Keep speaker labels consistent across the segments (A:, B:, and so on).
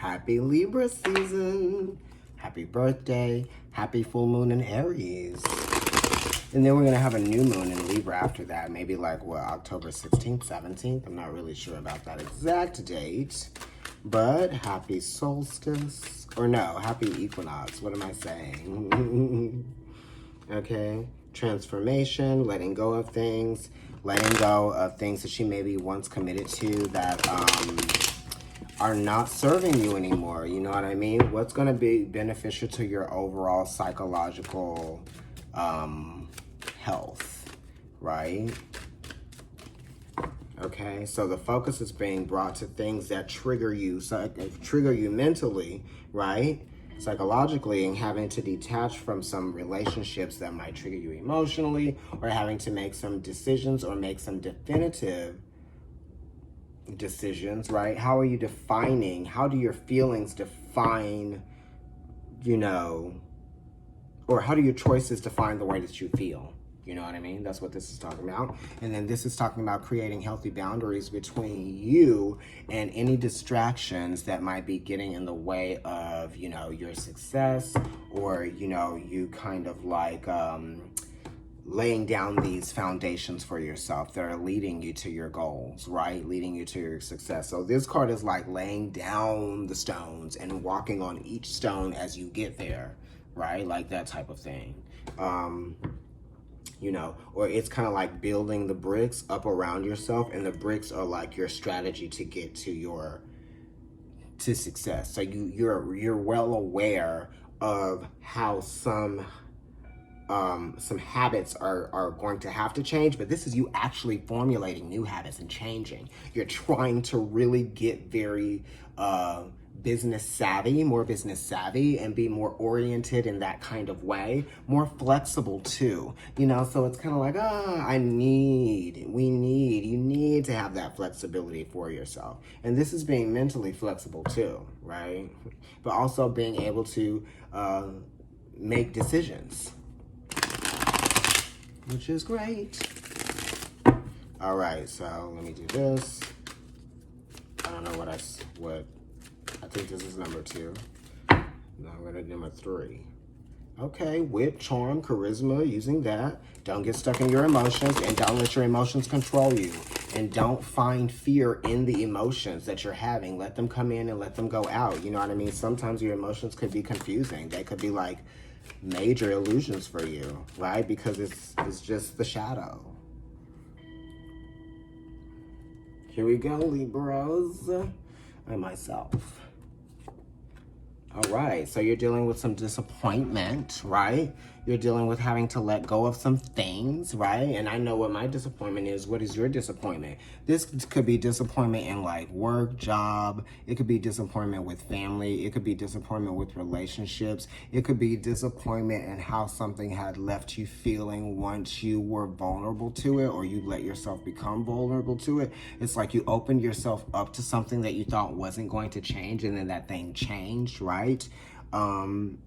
A: Happy Libra season. Happy birthday. Happy full moon in Aries. And then we're going to have a new moon in Libra after that. Maybe like, what, October 16th, 17th? I'm not really sure about that exact date. But happy solstice. Or no, happy equinox. What am I saying? Okay. Transformation, letting go of things. Letting go of things that she maybe once committed to that are not serving you anymore. You know what I mean? What's going to be beneficial to your overall psychological health, right? Okay, so the focus is being brought to things that trigger you mentally, right? Psychologically, and having to detach from some relationships that might trigger you emotionally, or having to make some decisions or make some definitive decisions, right? How are you defining? How do your feelings define, or how do your choices define the way that you feel? You know what I mean? That's what this is talking about. And then this is talking about creating healthy boundaries between you and any distractions that might be getting in the way of, your success, or, you kind of like laying down these foundations for yourself that are leading you to your goals, right? Leading you to your success. So this card is like laying down the stones and walking on each stone as you get there, right? Like that type of thing. Or it's kind of like building the bricks up around yourself, and the bricks are like your strategy to get to success. So you're well aware of how some habits are going to have to change, but this is you actually formulating new habits and changing. You're trying to really get very more business savvy, and be more oriented in that kind of way, more flexible too, so it's kind of like, you need to have that flexibility for yourself. And this is being mentally flexible too, right? But also being able to make decisions, which is great. All right, so let me do this. I don't know what I think this is number 2. Now I'm gonna do number 3. Okay, wit, charm, charisma, using that. Don't get stuck in your emotions, and don't let your emotions control you. And don't find fear in the emotions that you're having. Let them come in and let them go out. You know what I mean? Sometimes your emotions could be confusing. They could be like major illusions for you, right? Because it's just the shadow. Here we go, Libras, and myself. All right, so you're dealing with some disappointment, right? You're dealing with having to let go of some things, right? And I know what my disappointment is. What is your disappointment? This could be disappointment in like work, job. It could be disappointment with family. It could be disappointment with relationships. It could be disappointment in how something had left you feeling once you were vulnerable to it, or you let yourself become vulnerable to it. It's like you opened yourself up to something that you thought wasn't going to change, and then that thing changed, right? And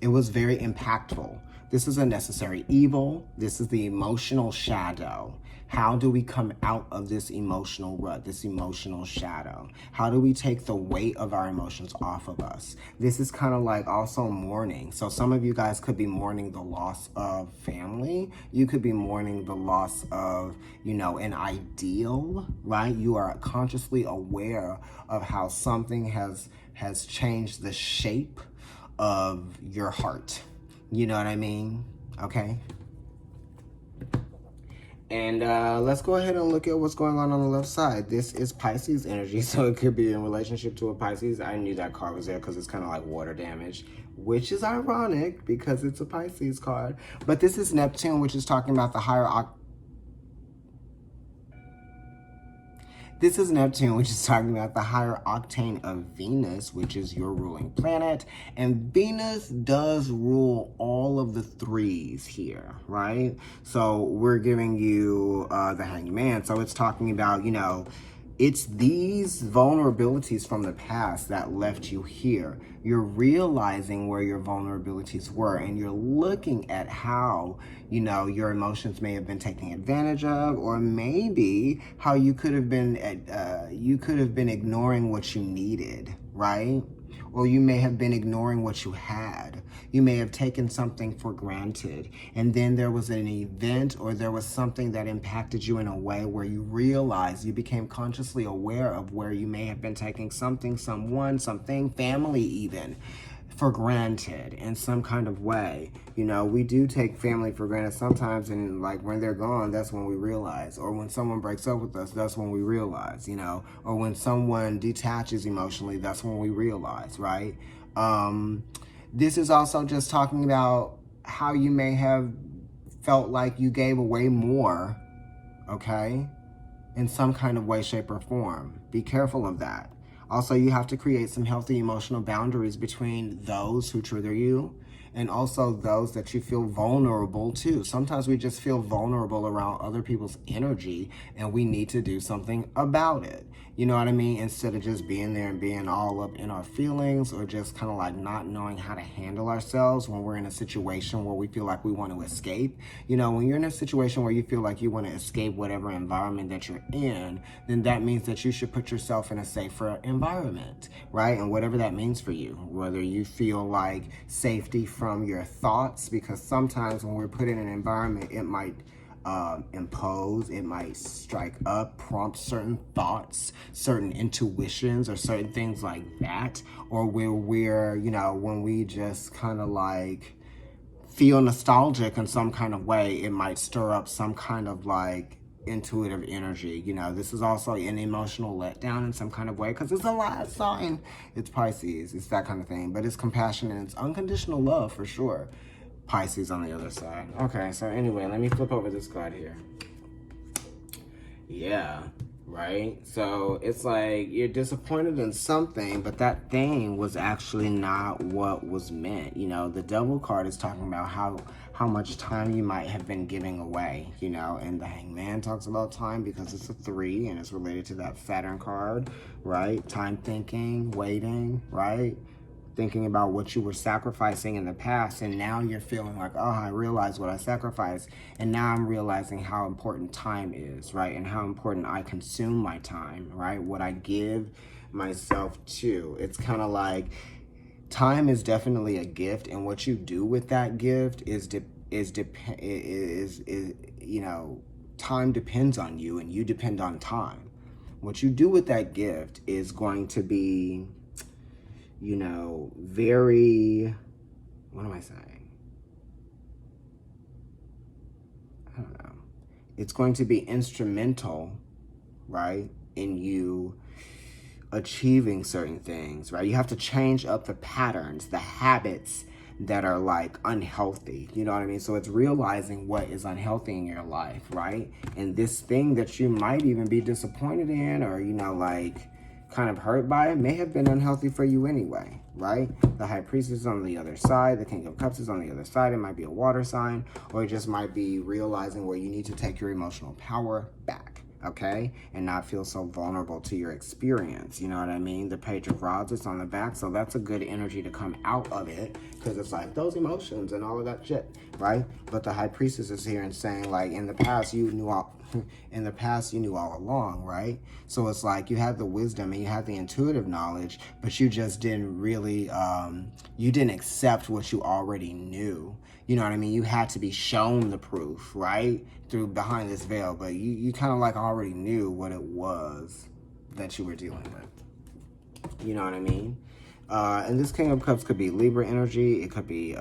A: it was very impactful. This is a necessary evil. This is the emotional shadow. How do we come out of this emotional rut, this emotional shadow? How do we take the weight of our emotions off of us? This is kind of like also mourning. So some of you guys could be mourning the loss of family. You could be mourning the loss of, an ideal, right? You are consciously aware of how something has changed the shape of your heart. You know what I mean? Okay. And let's go ahead and look at what's going on the left side. This is Pisces energy, so it could be in relationship to a Pisces. I knew that card was there because it's kind of like water damage, which is ironic because it's a Pisces card. But this is Neptune, which is talking about the higher This is Neptune, which is talking about the higher octane of Venus, which is your ruling planet. And Venus does rule all of the 3s here, right? So we're giving you the Hangman. So it's talking about, it's these vulnerabilities from the past that left you here. You're realizing where your vulnerabilities were, and you're looking at how, you know, your emotions may have been taken advantage of, or maybe how you could have been ignoring what you needed, right? Or you may have been ignoring what you had. You may have taken something for granted, and then there was an event or there was something that impacted you in a way where you realized, you became consciously aware of where you may have been taking something, someone, something, family even, for granted in some kind of way. You know, we do take family for granted sometimes, and like when they're gone, that's when we realize. Or when someone breaks up with us, that's when we realize, you know. Or when someone detaches emotionally, that's when we realize, right? This is also just talking about how you may have felt like you gave away more, okay, in some kind of way, shape, or form. Be careful of that. Also, you have to create some healthy emotional boundaries between those who trigger you and also those that you feel vulnerable to. Sometimes we just feel vulnerable around other people's energy, and we need to do something about it. You know what I mean? Instead of just being there and being all up in our feelings, or just kind of like not knowing how to handle ourselves when we're in a situation where we feel like we want to escape. You know, when you're in a situation where you feel like you want to escape whatever environment that you're in, then that means that you should put yourself in a safer environment, right? And whatever that means for you, whether you feel like safety from your thoughts, because sometimes when we're put in an environment, it might impose, it might strike up, prompt certain thoughts, certain intuitions, or certain things like that. Or where we're, you know, when we just kind of like feel nostalgic in some kind of way, it might stir up some kind of like intuitive energy. You know, this is also an emotional letdown in some kind of way, because it's a last sign. It's Pisces, it's that kind of thing. But it's compassion and it's unconditional love for sure. Pisces on the other side. Okay, so anyway, let me flip over this card here. Yeah, right? So it's like you're disappointed in something, but that thing was actually not what was meant. You know, the Devil card is talking about how much time you might have been giving away, you know, and the Hangman talks about time because it's a 3 and it's related to that Saturn card, right? Time thinking, waiting, right? Thinking about what you were sacrificing in the past, and now you're feeling like, oh, I realized what I sacrificed, and now I'm realizing how important time is, right? And how important I consume my time, right? What I give myself to. It's kind of like time is definitely a gift, and what you do with that gift is you know, time depends on you, and you depend on time. What you do with that gift is going to be, you know, very, what am I saying? I don't know. It's going to be instrumental, right, in you achieving certain things, right? You have to change up the patterns, the habits that are like unhealthy, you know what I mean? So it's realizing what is unhealthy in your life, right? And this thing that you might even be disappointed in, or, you know, like kind of hurt by, it may have been unhealthy for you anyway, right? The High Priestess is on the other side, the King of Cups is on the other side. It might be a water sign, or it just might be realizing where you need to take your emotional power back, okay? And not feel so vulnerable to your experience, you know what I mean? The Page of Rods is on the back, so that's a good energy to come out of it, because it's like those emotions and all of that shit, right? But the High Priestess is here and saying, like, in the past you knew all along, right? So it's like you had the wisdom and you had the intuitive knowledge, but you just didn't really you didn't accept what you already knew. You know what I mean? You had to be shown the proof, right? Through behind this veil, but you kind of like already knew what it was that you were dealing with. You know what I mean? And this King of Cups could be Libra energy. It could be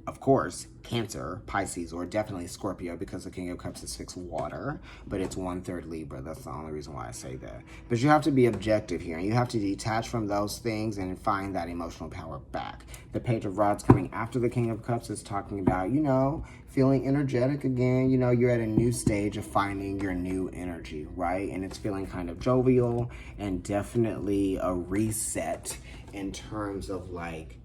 A: of course, Cancer, Pisces, or definitely Scorpio, because the King of Cups is 6 water, but it's 1/3 Libra. That's the only reason why I say that. But you have to be objective here, and you have to detach from those things and find that emotional power back. The Page of Rods coming after the King of Cups is talking about, you know, feeling energetic again. You know, you're at a new stage of finding your new energy, right? And it's feeling kind of jovial, and definitely a reset in terms of like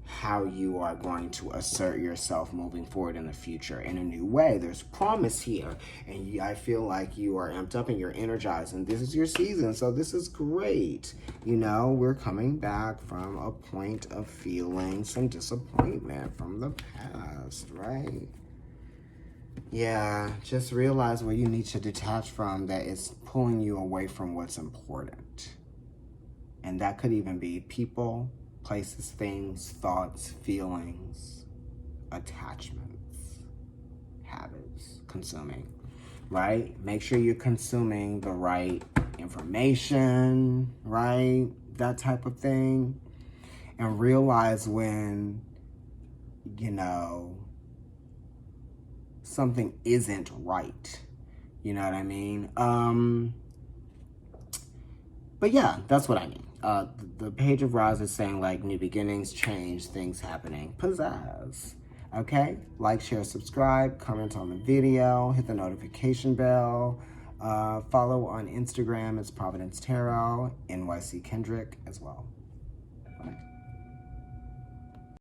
A: how you are going to assert yourself moving forward in the future in a new way. There's promise here, and I feel like you are amped up and you're energized, and this is your season, so this is great. You know, we're coming back from a point of feeling some disappointment from the past, right? Yeah, just realize where you need to detach from that is pulling you away from what's important. And that could even be people, places, things, thoughts, feelings, attachments, habits, consuming, right? Make sure you're consuming the right information, right? That type of thing. And realize when, you know, something isn't right. You know what I mean? But yeah, that's what I mean. The Page of Rods is saying like new beginnings, change, things happening, pizzazz. Okay? Like, share, subscribe, comment on the video, hit the notification bell. Follow on Instagram, it's Providence Tarot, NYC Kendrick as well.